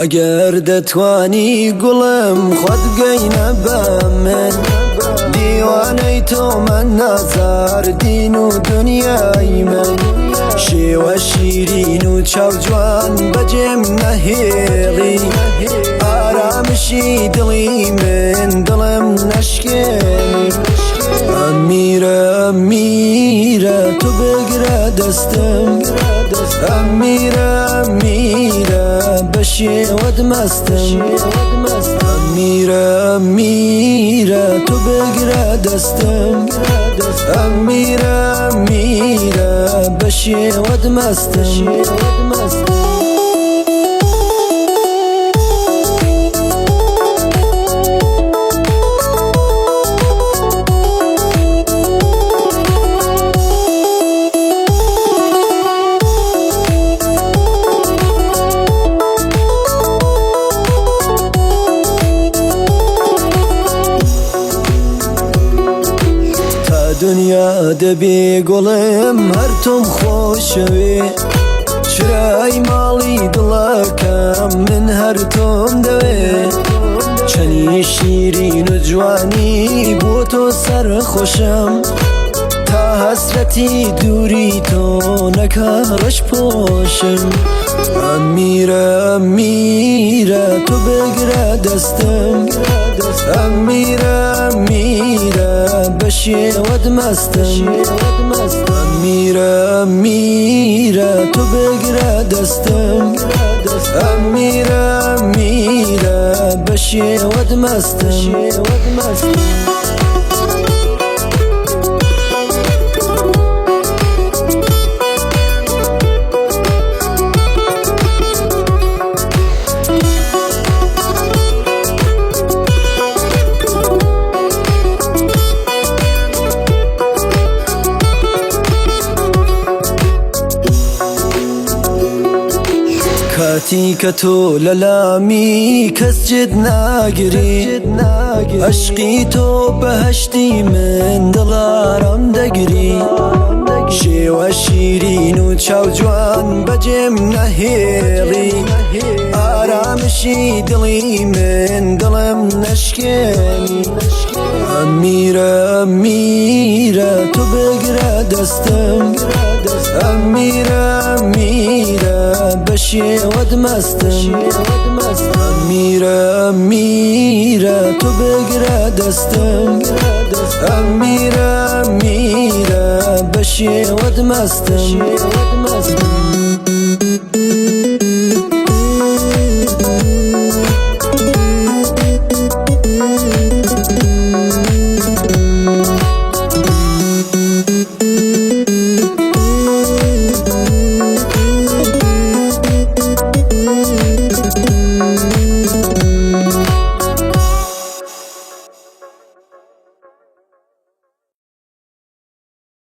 ئەگەر دەتوانی گوڵم خۆت بگەینە بە من، دیوانەی تۆ من نازاردین و دنیای من، شێوە شیرین و چاو جوان بەجێم نەهێڵی، ئارامشی دڵی من دڵم نەشکێنی. ئەمیرە ئەمیرە تۆ بگرە دەستم، ئەمیرە ئەمیرە بە شێوەت مەستم، ئەمیرە ئەمیرە تۆ بگرە دەستم، ئەمیرە ئەمیرە بە شێوەت مەستم. دنیا دەبێ گوڵم هەر تۆم خۆشەوێ، چرای ماڵی دڵەکەم من هەر تۆم دەوێ، چەنی شیرین و جوانی بۆ تۆ سەرخۆشم، تا هەسرەتی دووری تۆ نەکا ڕەش پۆشم. ئەمیرە ئەمیرە تۆ بگرە دەستم، ئەمیرە ئەمیرە بە شێوەت مەستم، ئەمیرە ئەمیرە تۆ بگرە دەستم، ئەمیرە ئەمیرە بە شێوەت مەستم. کاتی کە تۆ لە لامی کەس جێت ناگری، عەشقی تۆ بەهەشتی من دڵ ئارام دەگری، شێوە شیرین و چاو جوان بەجێم نەهێڵی، ئارامشی دڵی من دڵم نەشکێنی. ئەمیرە ئەمیرە تۆ بگرە دەستم، ئەمیرە ئەمیرە بە شێوەت مەستم، ئەمیرە ئەمیرە تۆ بگرە دەستم، ئەمیرە ئەمیرە بە شێوەت مەستم.